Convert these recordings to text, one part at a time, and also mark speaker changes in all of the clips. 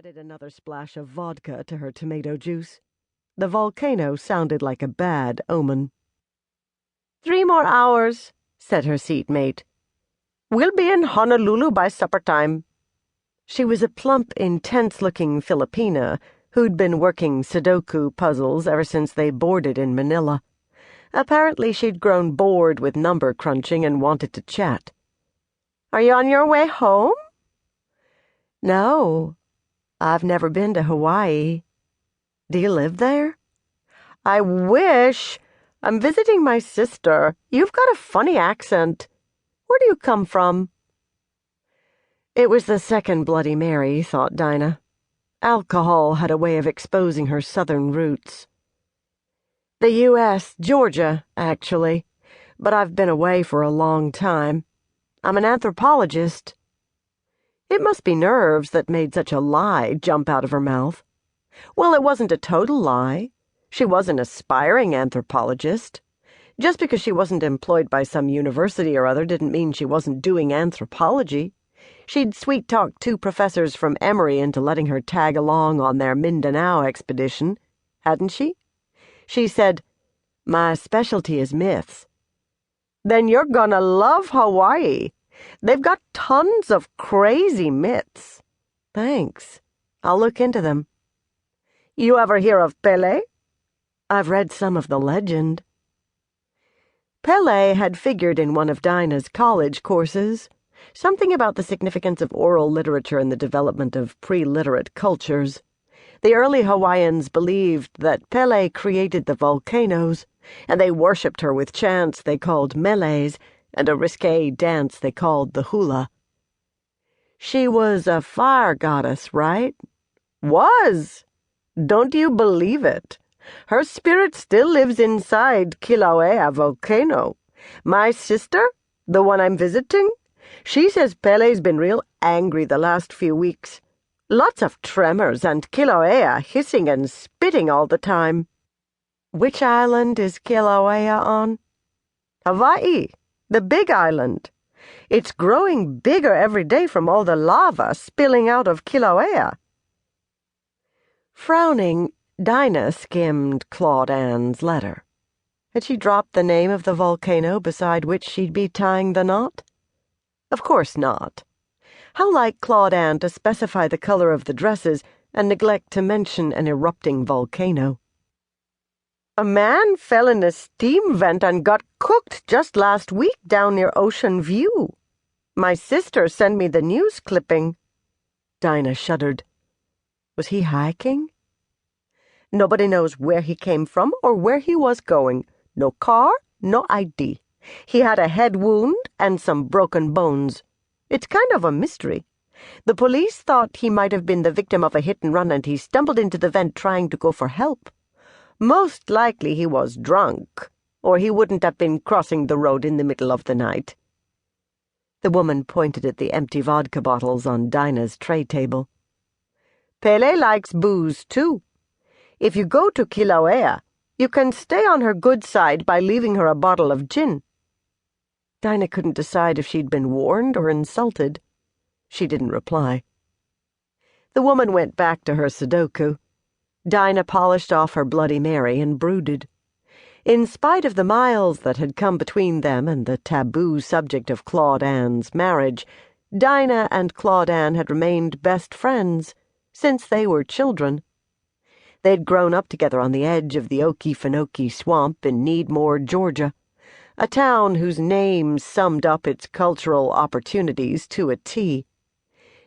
Speaker 1: added another splash of vodka to her tomato juice. The volcano sounded like a bad omen.
Speaker 2: 3 more hours, said her seatmate. We'll be in Honolulu by supper time.
Speaker 1: She was a plump, intense-looking Filipina who'd been working Sudoku puzzles ever since they boarded in Manila. Apparently she'd grown bored with number crunching and wanted to chat.
Speaker 2: Are you on your way home?
Speaker 1: No, I've never been to Hawaii. Do you live there?
Speaker 2: I wish. I'm visiting my sister. You've got a funny accent. Where do you come from?
Speaker 1: It was the second Bloody Mary, thought Dinah. Alcohol had a way of exposing her southern roots. The U.S., Georgia, actually, but I've been away for a long time. I'm an anthropologist. It must be nerves that made such a lie jump out of her mouth. Well, it wasn't a total lie. She was an aspiring anthropologist. Just because she wasn't employed by some university or other didn't mean she wasn't doing anthropology. She'd sweet-talked 2 professors from Emory into letting her tag along on their Mindanao expedition, hadn't she? She said, "My specialty is myths."
Speaker 2: Then you're gonna love Hawaii. They've got tons of crazy myths.
Speaker 1: Thanks. I'll look into them.
Speaker 2: You ever hear of Pele?
Speaker 1: I've read some of the legend. Pele had figured in one of Dinah's college courses, something about the significance of oral literature in the development of pre-literate cultures. The early Hawaiians believed that Pele created the volcanoes, and they worshipped her with chants they called melees and a risque dance they called the hula. She was a fire goddess, right?
Speaker 2: Was. Don't you believe it? Her spirit still lives inside Kilauea volcano. My sister, the one I'm visiting, she says Pele's been real angry the last few weeks. Lots of tremors and Kilauea hissing and spitting all the time.
Speaker 1: Which island is Kilauea on?
Speaker 2: Hawaii, the big island. It's growing bigger every day from all the lava spilling out of Kilauea.
Speaker 1: Frowning, Dinah skimmed Claude Ann's letter. Had she dropped the name of the volcano beside which she'd be tying the knot? Of course not. How like Claude Ann to specify the color of the dresses and neglect to mention an erupting volcano.
Speaker 2: A man fell in a steam vent and got cooked just last week down near Ocean View. My sister sent me the news clipping.
Speaker 1: Dinah shuddered. Was he hiking?
Speaker 2: Nobody knows where he came from or where he was going. No car, no ID. He had a head wound and some broken bones. It's kind of a mystery. The police thought he might have been the victim of a hit-and-run and he stumbled into the vent trying to go for help. Most likely he was drunk, or he wouldn't have been crossing the road in the middle of the night.
Speaker 1: The woman pointed at the empty vodka bottles on Dinah's tray table.
Speaker 2: Pele likes booze, too. If you go to Kilauea, you can stay on her good side by leaving her a bottle of gin.
Speaker 1: Dinah couldn't decide if she'd been warned or insulted. She didn't reply. The woman went back to her Sudoku. Dinah polished off her Bloody Mary and brooded. In spite of the miles that had come between them and the taboo subject of Claude Ann's marriage, Dinah and Claude Ann had remained best friends since they were children. They'd grown up together on the edge of the Okefenokee swamp in Needmore, Georgia, a town whose name summed up its cultural opportunities to a T.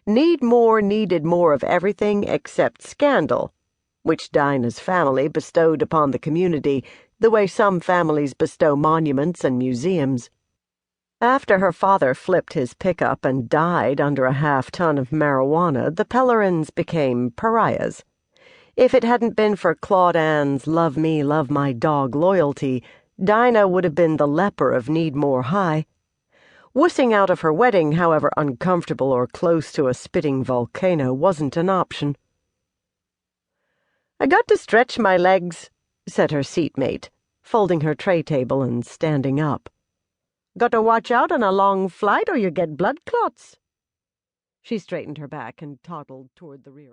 Speaker 1: Needmore needed more of everything except scandal, which Dinah's family bestowed upon the community the way some families bestow monuments and museums. After her father flipped his pickup and died under a half-ton of marijuana, the Pelerins became pariahs. If it hadn't been for Claude Ann's love me, love my dog loyalty, Dinah would have been the leper of Needmore High. Wussing out of her wedding, however uncomfortable or close to a spitting volcano, wasn't an option.
Speaker 2: I got to stretch my legs,
Speaker 1: said her seatmate, folding her tray table and standing up.
Speaker 2: Got to watch out on a long flight or you get blood clots.
Speaker 1: She straightened her back and toddled toward the rear of